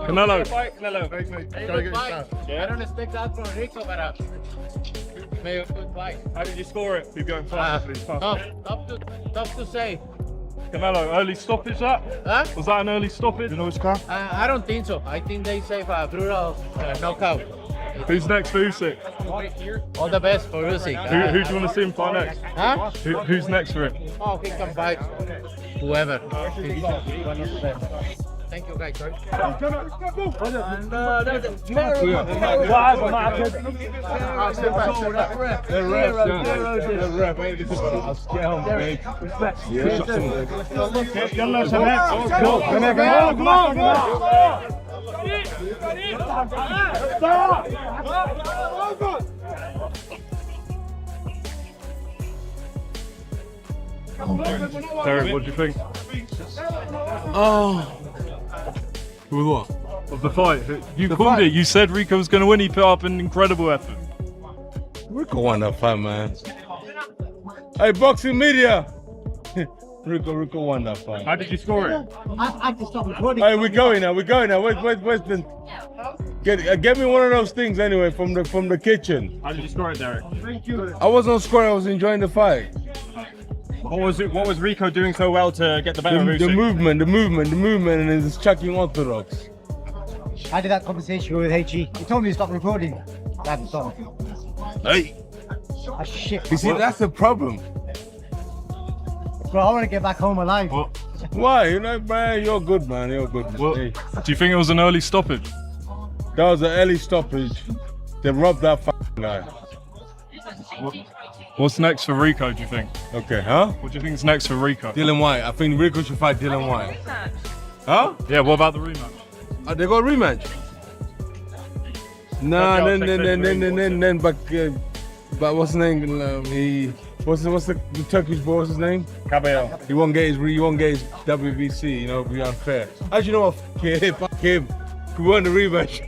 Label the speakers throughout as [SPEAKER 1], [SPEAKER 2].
[SPEAKER 1] Canelo.
[SPEAKER 2] Canelo.
[SPEAKER 3] Good fight. I don't expect that from Rico, but maybe a good fight.
[SPEAKER 1] How did you score it? You're going fast.
[SPEAKER 3] Tough to say.
[SPEAKER 1] Canelo, early stoppage that?
[SPEAKER 3] Huh?
[SPEAKER 1] Was that an early stoppage? You know which car?
[SPEAKER 3] I don't think so. I think they save a brutal knockout.
[SPEAKER 1] Who's next for Usyk?
[SPEAKER 3] All the best for Usyk.
[SPEAKER 1] Who do you want to see him fight next?
[SPEAKER 3] Huh?
[SPEAKER 1] Who's next for him?
[SPEAKER 3] Oh, he can fight whoever. He's one of the best. Thank you, guys.
[SPEAKER 1] Derek, what do you think?
[SPEAKER 4] With what?
[SPEAKER 1] Of the fight? You called it. You said Rico was going to win. He put up an incredible effort.
[SPEAKER 4] Rico won that fight, man. Hey, boxing media! Rico won that fight.
[SPEAKER 1] How did you score it?
[SPEAKER 5] I can stop recording.
[SPEAKER 4] Hey, we're going now. Where's the... Get me one of those things anyway from the kitchen.
[SPEAKER 1] How did you score it, Derek?
[SPEAKER 4] I wasn't scoring. I was enjoying the fight.
[SPEAKER 1] What was Rico doing so well to get the better of
[SPEAKER 4] The
[SPEAKER 1] Usyk?
[SPEAKER 4] movement, and his chucking orthodox.
[SPEAKER 5] I did that conversation with HE. He told me to stop recording. I haven't stopped.
[SPEAKER 4] Hey,
[SPEAKER 5] Ah, shit.
[SPEAKER 4] you see, that's the problem.
[SPEAKER 5] Bro, I want to get back home alive.
[SPEAKER 4] Why? You know, man, you're good, man. You're good. Hey,
[SPEAKER 1] Do you think it was an early stoppage?
[SPEAKER 4] that was an early stoppage. They robbed that guy.
[SPEAKER 1] What's next for Rico, do you think?
[SPEAKER 4] Okay, huh?
[SPEAKER 1] What do you think is next for Rico?
[SPEAKER 4] Dylan White. I think Rico should fight Dylan White. Huh?
[SPEAKER 1] Yeah, what about the rematch?
[SPEAKER 4] They got a rematch. Nah,
[SPEAKER 1] Okay, I'll
[SPEAKER 4] then, but what's his name? What's the Turkish boy? What's his name?
[SPEAKER 1] Cabello.
[SPEAKER 4] He won't get his WBC. You know, it'll be unfair. As you know what? Fuck him. We won the rematch.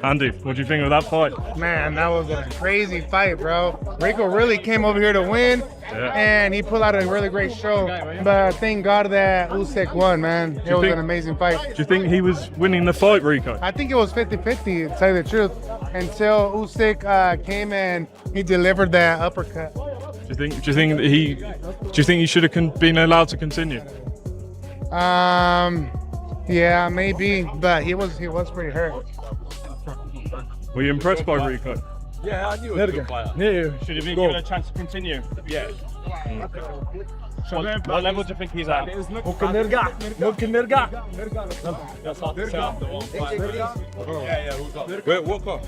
[SPEAKER 1] Andy, what do you think of that fight?
[SPEAKER 2] Man, that was a crazy fight, bro. Rico really came over here to win, and he put out a really great show. But thank God that Usyk won, man. It was an amazing fight.
[SPEAKER 1] Do you think he was winning the fight, Rico?
[SPEAKER 2] I think it was 50-50, to tell you the truth, until Usyk came and he delivered that uppercut.
[SPEAKER 1] Do you think he should have been allowed to continue?
[SPEAKER 2] Yeah, maybe, but he was pretty hurt.
[SPEAKER 1] Were you impressed by Rico?
[SPEAKER 4] Yeah, I knew it was a good fighter.
[SPEAKER 1] Yeah. Should have been given a chance to continue. Yeah. What level do you think he's at?
[SPEAKER 4] Wait, walk up.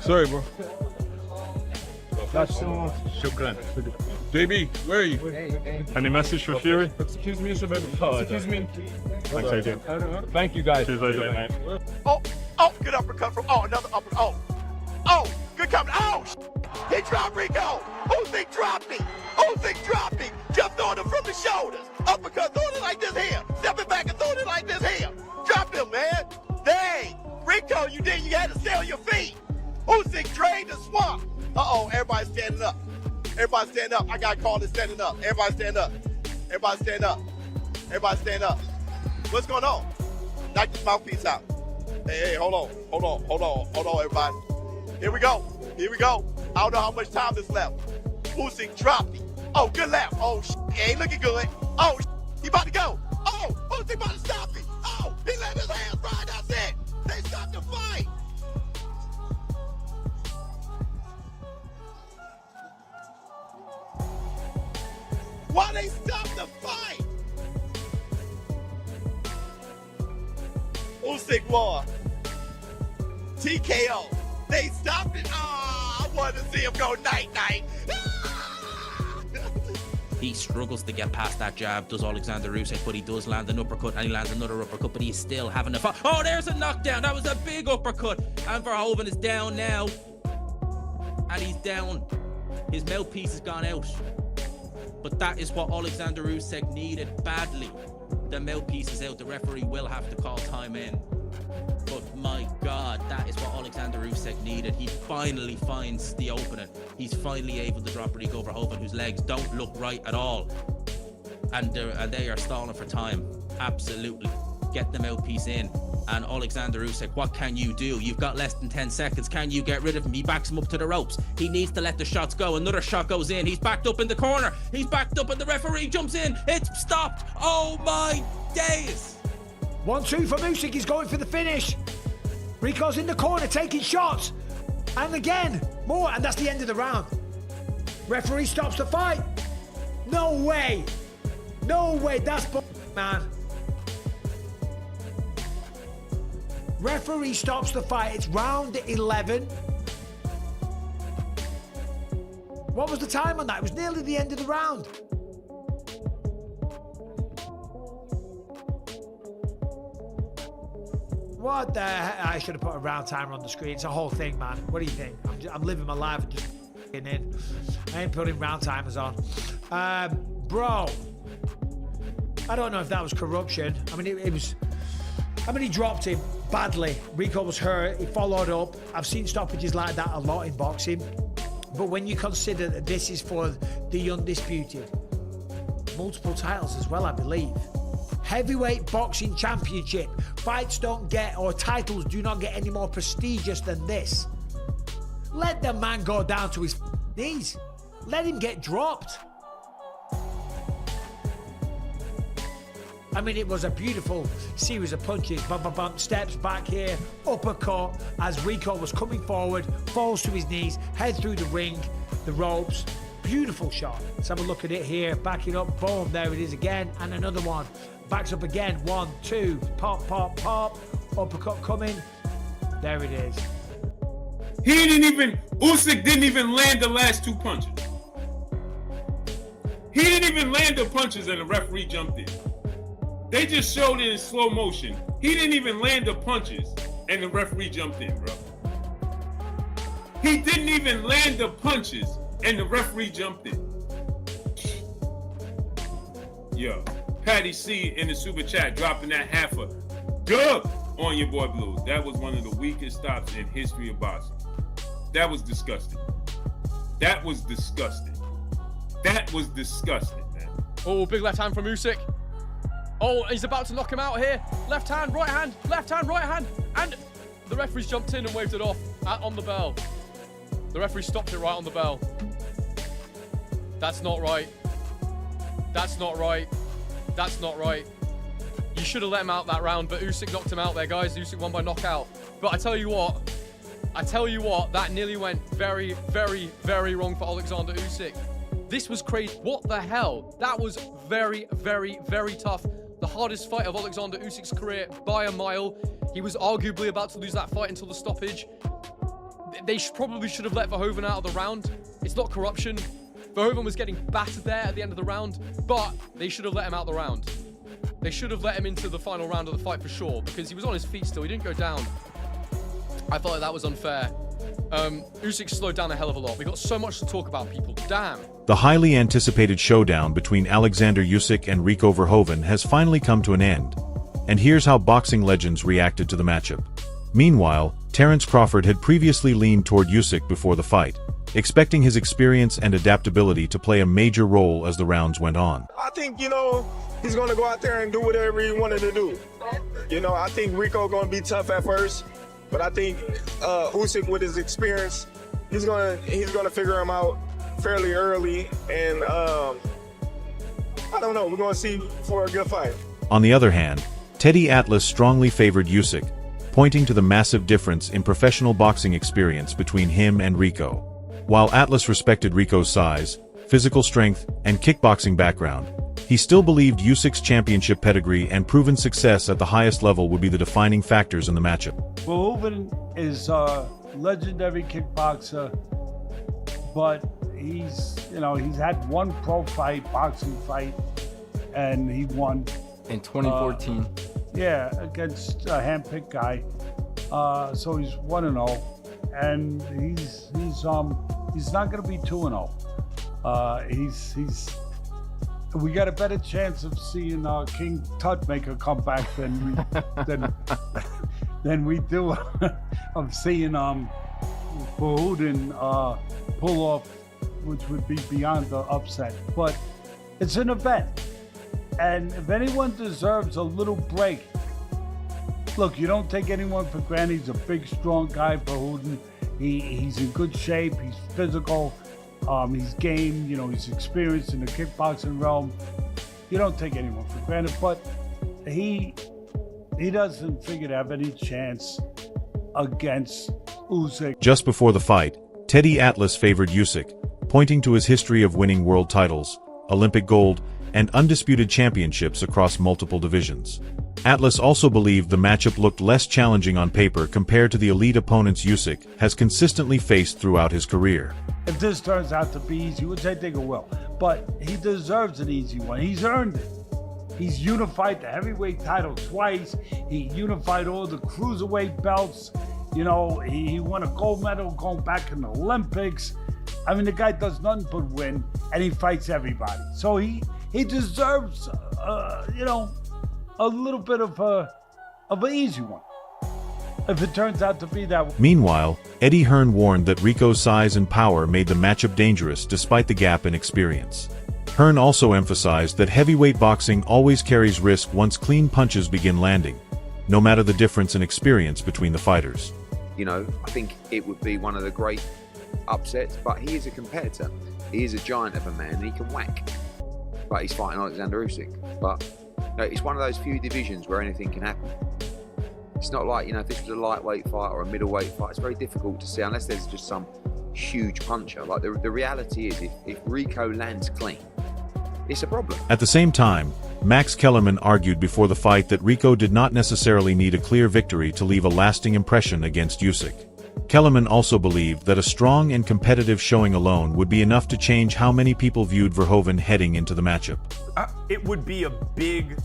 [SPEAKER 4] Sorry, bro. Shukran. JB, where are you?
[SPEAKER 1] Any message for Fury?
[SPEAKER 4] Excuse me, sir.
[SPEAKER 1] Excuse me. Thanks, AJ.
[SPEAKER 4] Thank you, guys.
[SPEAKER 1] Cheers, AJ, mate.
[SPEAKER 6] Oh, good uppercut from, another uppercut. Oh, good coming. Oh, he dropped Rico. Usyk dropped me. Jumped on him from the shoulders. Uppercut, throwing it like this here. Stepping back and throwing it like this here. Dropped him, man. Dang. Rico, you had to stay on your feet. Usyk drained the swamp. Uh-oh, everybody's standing up. Everybody stand up. I got called it standing up. Everybody stand up. What's going on? Knock your mouthpiece out. Hey, hold on, everybody. Here we go. I don't know how much time is left. Usyk dropped me. Oh, good left. Oh, he ain't looking good. Oh, he about to go. Oh, Usyk about to stop me. Oh, he let his hands ride. That's it. They stopped the fight. Why they stop the fight? Usyk won. TKO. They stopped it. I wanted to see him go night-night.
[SPEAKER 7] He struggles to get past that jab, does Oleksandr Usyk, but he does land an uppercut, and he lands another uppercut, but he's still having a fight. Oh, there's a knockdown. That was a big uppercut. And Verhoeven is down now. And he's down. His mouthpiece has gone out. But that is what Oleksandr Usyk needed badly. The mouthpiece is out. The referee will have to call time in. But my God, that is what Oleksandr Usyk needed. He finally finds the opening. He's finally able to drop Rico Verhoeven, whose legs don't look right at all. And they are stalling for time. Absolutely. get the mouthpiece in. And Oleksandr Usyk, what can you do? You've got less than 10 seconds. Can you get rid of him? He backs him up to the ropes. He needs to let the shots go. Another shot goes in. He's backed up in the corner. He's backed up and the referee jumps in. It's stopped. Oh my days.
[SPEAKER 8] 1-2 from Usyk. He's going for the finish. Rico's in the corner taking shots. And again, more. And that's the end of the round. Referee stops the fight. No way. No way. That's man. Referee stops the fight. It's round 11. What was the time on that? It was nearly the end of the round. What the heck? I should have put a round timer on the screen. It's a whole thing, man. What do you think? I'm living my life and just in. I ain't putting round timers on. Bro, I don't know if that was corruption. I mean, it was... I mean, he dropped him badly. Rico was hurt. He followed up. I've seen stoppages like that a lot in boxing. But when you consider that this is for the undisputed, multiple titles as well, I believe. Heavyweight boxing championship. Fights don't get, or titles do not get any more prestigious than this. Let the man go down to his knees. Let him get dropped. I mean, it was a beautiful series of punches. Bump, bump, bump, steps back here, uppercut as Rico was coming forward, falls to his knees, head through the ring, the ropes. Beautiful shot. Let's have a look at it here. Backing up, boom, there it is again. And another one. Backs up again. 1, 2, pop, pop, pop. Uppercut coming. There it is.
[SPEAKER 9] Usyk didn't even land the last 2 punches. He didn't even land the punches and the referee jumped in. They just showed it in slow motion. He didn't even land the punches and the referee jumped in, bro. He didn't even land the punches and the referee jumped in. Yo, Patty C in the super chat dropping that half a dub on your boy Blues. That was one of the weakest stops in history of boxing. That was disgusting. That was disgusting. That was disgusting, man.
[SPEAKER 1] Oh, big left hand from Usyk. Oh, he's about to knock him out here. Left hand, right hand, left hand, right hand. And the referee's jumped in and waved it off on the bell. The referee stopped it right on the bell. That's not right. That's not right. That's not right. You should have let him out that round, but Usyk knocked him out there, guys. Usyk won by knockout. But I tell you what, that nearly went very, very, very wrong for Oleksandr Usyk. This was crazy. What the hell? That was very, very, very tough. The hardest fight of Oleksandr Usyk's career by a mile. He was arguably about to lose that fight until the stoppage. They probably should have let Verhoeven out of the round. It's not corruption. Verhoeven was getting battered there at the end of the round, but they should have let him out the round. They should have let him into the final round of the fight for sure, because he was on his feet still. He didn't go down. I thought that was unfair. Usyk slowed down a hell of a lot. We got so much to talk about, people. Damn.
[SPEAKER 10] The highly anticipated showdown between Oleksandr Usyk and Rico Verhoeven has finally come to an end. And here's how boxing legends reacted to the matchup. Meanwhile, Terence Crawford had previously leaned toward Usyk before the fight, expecting his experience and adaptability to play a major role as the rounds went on.
[SPEAKER 11] I think, he's going to go out there and do whatever he wanted to do. I think Rico going to be tough at first, but I think Usyk with his experience, he's going to figure him out fairly early, and I don't know, we're going to see for a good fight.
[SPEAKER 10] On the other hand, Teddy Atlas strongly favored Usyk, pointing to the massive difference in professional boxing experience between him and Rico. While Atlas respected Rico's size, physical strength, and kickboxing background, he still believed Usyk's championship pedigree and proven success at the highest level would be the defining factors in the matchup.
[SPEAKER 12] Verhoeven is a legendary kickboxer, but he's had one pro boxing fight, and he won.
[SPEAKER 13] In 2014.
[SPEAKER 12] Yeah, against a handpicked guy. So he's 1-0, and he's not going to be 2-0. We got a better chance of seeing King Tut make a comeback than we do of seeing Verhoeven pull off, which would be beyond the upset. But it's an event, and if anyone deserves a little break look, you don't take anyone for granted. He's a big, strong guy, Verhoeven. He's in good shape. He's physical. He's game. You know, he's experienced in the kickboxing realm. You don't take anyone for granted, but he doesn't figure to have any chance against Usyk.
[SPEAKER 10] Just before the fight, Teddy Atlas favored Usyk, pointing to his history of winning world titles, Olympic gold, and undisputed championships across multiple divisions. Atlas also believed the matchup looked less challenging on paper compared to the elite opponents Usyk has consistently faced throughout his career.
[SPEAKER 12] If this turns out to be easy, which I think it will, but he deserves an easy one. He's earned it. He's unified the heavyweight title twice. He unified all the cruiserweight belts. You know, he won a gold medal going back in the Olympics. I mean, the guy does nothing but win, and he fights everybody. So he deserves, you know, a little bit of an easy one, if it turns out to be that way.
[SPEAKER 10] Meanwhile, Eddie Hearn warned that Rico's size and power made the matchup dangerous despite the gap in experience. Hearn also emphasized that heavyweight boxing always carries risk once clean punches begin landing, no matter the difference in experience between the fighters.
[SPEAKER 13] You know, I think it would be one of the great upsets, but he is a competitor. He is a giant of a man, and he can whack. But he's fighting Oleksandr Usyk. But you know, it's one of those few divisions where anything can happen. It's not like, you know, if this was a lightweight fight or a middleweight fight, it's very difficult to see unless there's just some huge puncher. Like the reality is, if Rico lands clean, it's a problem.
[SPEAKER 10] At the same time, Max Kellerman argued before the fight that Rico did not necessarily need a clear victory to leave a lasting impression against Usyk. Kellerman also believed that a strong and competitive showing alone would be enough to change how many people viewed Verhoeven heading into the matchup.
[SPEAKER 6] It would be a big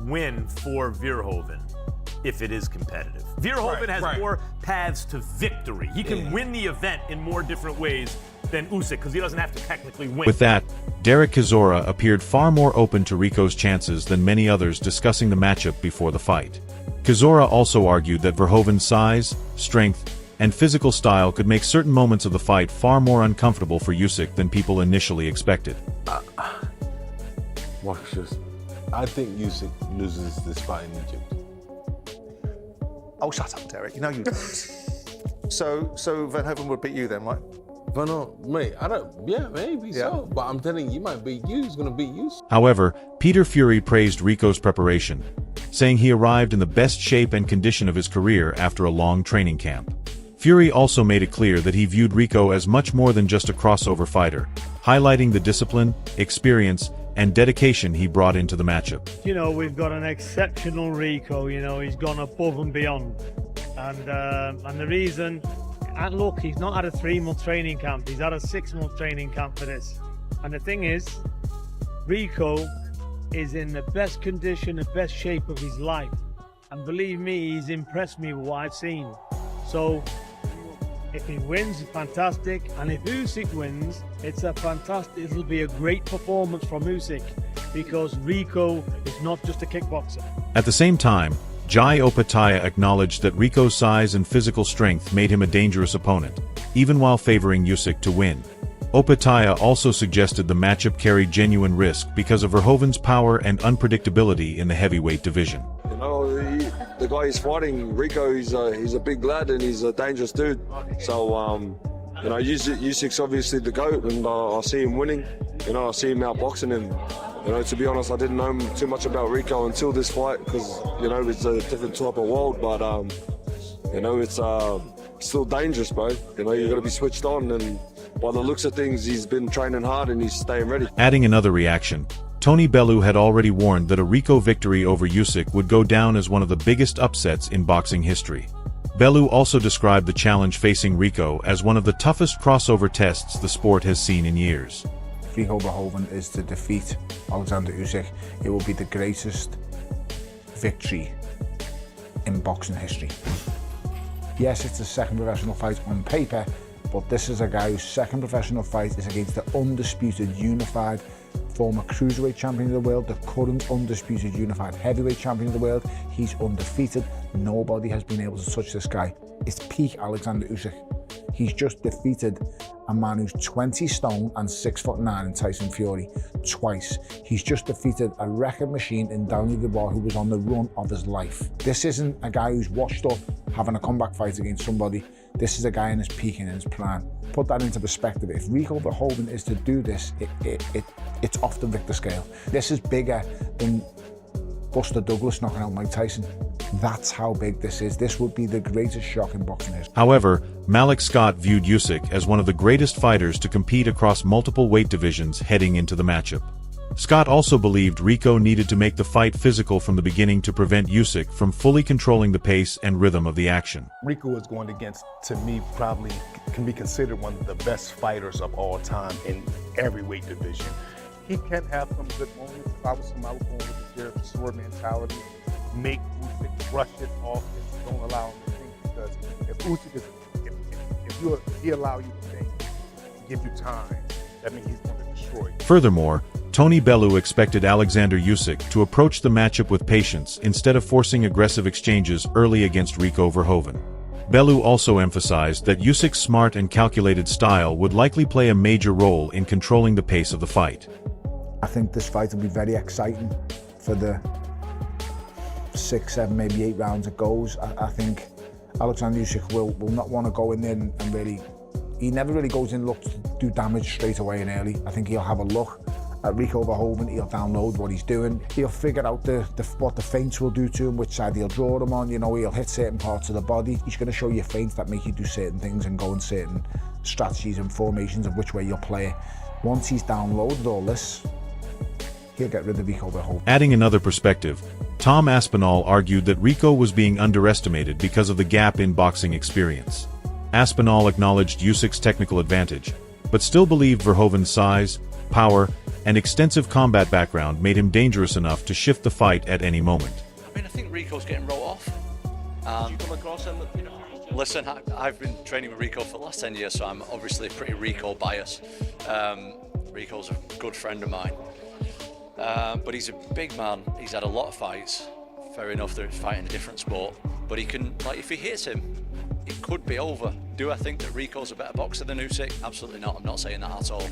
[SPEAKER 6] win for Verhoeven if it is competitive. Verhoeven has more paths to victory. He can win the event in more different ways than Usyk because he doesn't have to technically win.
[SPEAKER 10] With that, Derek Chisora appeared far more open to Rico's chances than many others discussing the matchup before the fight. Chisora also argued that Verhoeven's size, strength, and physical style could make certain moments of the fight far more uncomfortable for Usyk than people initially expected.
[SPEAKER 4] Watch this. I think Usyk loses this fight in Egypt.
[SPEAKER 14] Oh, shut up, Derek. You know you don't. So Verhoeven would beat you then, right?
[SPEAKER 4] Mate, maybe so. But I'm telling you, he might beat you. He's going to beat you.
[SPEAKER 10] However, Peter Fury praised Rico's preparation, saying he arrived in the best shape and condition of his career after a long training camp. Fury also made it clear that he viewed Rico as much more than just a crossover fighter, highlighting the discipline, experience, and dedication he brought into the matchup.
[SPEAKER 15] You know, we've got an exceptional Rico, you know, he's gone above and beyond. And the reason, and look, he's not had a 3-month training camp, he's had a 6-month training camp for this. And the thing is, Rico is in the best condition, the best shape of his life. And believe me, he's impressed me with what I've seen. So, if he wins, fantastic. And if Usyk wins, it'll be a great performance from Usyk because Rico is not just a kickboxer.
[SPEAKER 10] At the same time, Jai Opetaia acknowledged that Rico's size and physical strength made him a dangerous opponent, even while favoring Usyk to win. Opetaia also suggested the matchup carried genuine risk because of Verhoeven's power and unpredictability in the heavyweight division.
[SPEAKER 16] You know, the guy he's fighting, Rico, he's a big lad and he's a dangerous dude. So, you know, Usyk's obviously the GOAT and I see him winning. You know, I see him outboxing him. You know, to be honest, I didn't know too much about Rico until this fight because, you know, it's a different type of world. But, you know, it's still dangerous, bro. You know, you got to be switched on. And by the looks of things, he's been training hard and he's staying ready.
[SPEAKER 10] Adding another reaction, Tony Bellew had already warned that a Rico victory over Usyk would go down as one of the biggest upsets in boxing history. Bellew also described the challenge facing Rico as one of the toughest crossover tests the sport has seen in years.
[SPEAKER 17] Rico Verhoeven is to defeat Oleksandr Usyk. It will be the greatest victory in boxing history. Yes, it's the second professional fight on paper, but this is a guy whose second professional fight is against the undisputed unified former cruiserweight champion of the world, the current undisputed unified heavyweight champion of the world. He's undefeated. Nobody has been able to touch this guy. It's peak Oleksandr Usyk. He's just defeated a man who's 20 stone and 6'9" in Tyson Fury twice. He's just defeated a record machine in Daniel Dubois who was on the run of his life. This isn't a guy who's washed up having a comeback fight against somebody. This is a guy in his peak and in his prime. Put that into perspective. If Rico Verhoeven is to do this, it's off the Richter scale. This is bigger than Buster Douglas knocking out Mike Tyson. That's how big this is. This would be the greatest shock in boxing history.
[SPEAKER 10] However, Malik Scott viewed Usyk as one of the greatest fighters to compete across multiple weight divisions heading into the matchup. Scott also believed Rico needed to make the fight physical from the beginning to prevent Usyk from fully controlling the pace and rhythm of the action.
[SPEAKER 18] Rico is going against, to me, probably can be considered one of the best fighters of all time in every weight division.
[SPEAKER 2] He can have some good moments. If I was him, I would go with the Jared Sword mentality. Make Usyk brush it off and don't allow him to think, because if Usyk is, if he allow you to think, give you time, that means he's going to destroy you.
[SPEAKER 10] Furthermore, Tony Bellew expected Oleksandr Usyk to approach the matchup with patience instead of forcing aggressive exchanges early against Rico Verhoeven. Bellew also emphasized that Usyk's smart and calculated style would likely play a major role in controlling the pace of the fight.
[SPEAKER 17] I think this fight will be very exciting for the 6, 7, maybe 8 rounds it goes. I think Oleksandr Usyk will not want to go in there and really, he never really goes in look to do damage straight away and early. I think he'll have a look at Rico Verhoeven, he'll download what he's doing, he'll figure out what the feints will do to him, which side he'll draw him on, you know, he'll hit certain parts of the body. He's going to show you feints that make you do certain things and go in certain strategies and formations of which way you'll play it. Once he's downloaded all this, he'll get rid of Rico Verhoeven.
[SPEAKER 10] Adding another perspective, Tom Aspinall argued that Rico was being underestimated because of the gap in boxing experience. Aspinall acknowledged Usyk's technical advantage, but still believed Verhoeven's size, power, and extensive combat background made him dangerous enough to shift the fight at any moment.
[SPEAKER 19] I mean, I think Rico's getting wrote off. Did you come across him? Listen, I've been training with Rico for the last 10 years, so I'm obviously pretty Rico biased. Rico's a good friend of mine. But he's a big man. He's had a lot of fights. Fair enough that he's fighting a different sport. But he can, like, if he hits him, it could be over. Do I think that Rico's a better boxer than Usyk? Absolutely not. I'm not saying that at all.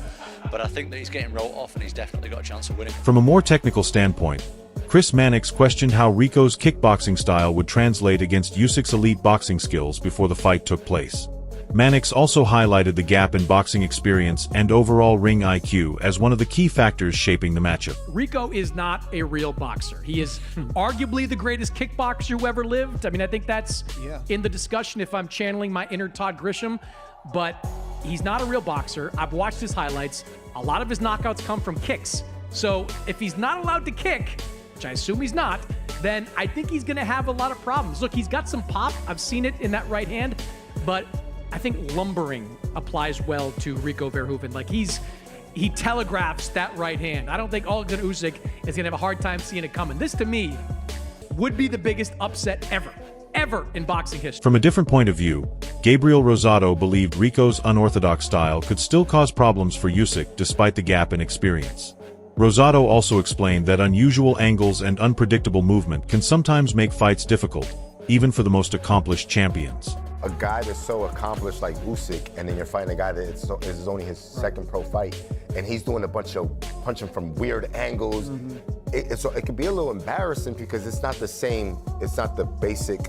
[SPEAKER 19] But I think that he's getting wrote off and he's definitely got a chance of winning.
[SPEAKER 10] From a more technical standpoint, Chris Mannix questioned how Rico's kickboxing style would translate against Usyk's elite boxing skills before the fight took place. Mannix also highlighted the gap in boxing experience and overall ring IQ as one of the key factors shaping the matchup.
[SPEAKER 20] Rico is not a real boxer. He is arguably the greatest kickboxer who ever lived. I mean, I think that's in the discussion if I'm channeling my inner Todd Grisham, but he's not a real boxer. I've watched his highlights. A lot of his knockouts come from kicks. So if he's not allowed to kick, which I assume he's not, then I think he's going to have a lot of problems. Look, he's got some pop. I've seen it in that right hand, but I think lumbering applies well to Rico Verhoeven. Like he telegraphs that right hand. I don't think Oleksandr Usyk is gonna have a hard time seeing it coming. This to me would be the biggest upset ever in boxing history.
[SPEAKER 10] From a different point of view, Gabriel Rosado believed Rico's unorthodox style could still cause problems for Usyk despite the gap in experience. Rosado also explained that unusual angles and unpredictable movement can sometimes make fights difficult, even for the most accomplished champions.
[SPEAKER 21] A guy that's so accomplished like Usyk, and then you're fighting a guy that is only his second pro fight, and he's doing a bunch of punching from weird angles. So it can be a little embarrassing because it's not the same, it's not the basic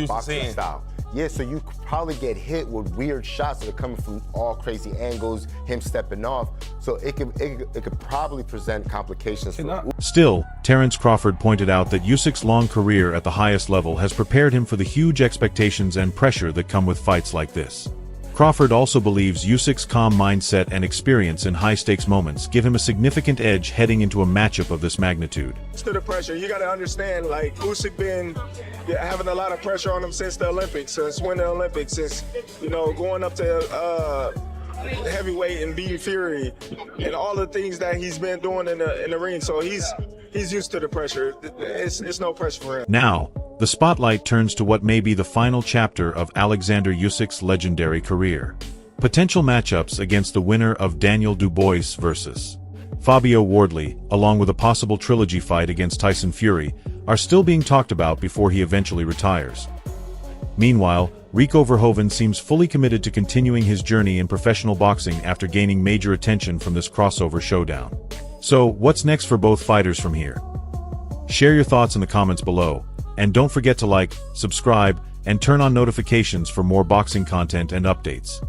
[SPEAKER 21] boxing style. Yeah, so you could probably get hit with weird shots that are coming from all crazy angles, him stepping off. So it could probably present complications for
[SPEAKER 10] Still, Terence Crawford pointed out that Usyk's long career at the highest level has prepared him for the huge expectations and pressure that come with fights like this. Crawford also believes Usyk's calm mindset and experience in high-stakes moments give him a significant edge heading into a matchup of this magnitude.
[SPEAKER 11] To the pressure, you got to understand, like, Usyk been having a lot of pressure on him since the Olympics, since winning the Olympics, since, you know, going up to heavyweight and beating Fury, and all the things that he's been doing in the ring. So he's used to the pressure. It's no pressure for him.
[SPEAKER 10] Now, the spotlight turns to what may be the final chapter of Oleksandr Usyk's legendary career. Potential matchups against the winner of Daniel Dubois versus Fabio Wardley, along with a possible trilogy fight against Tyson Fury, are still being talked about before he eventually retires. Meanwhile, Rico Verhoeven seems fully committed to continuing his journey in professional boxing after gaining major attention from this crossover showdown. So, what's next for both fighters from here? Share your thoughts in the comments below, and don't forget to like, subscribe, and turn on notifications for more boxing content and updates.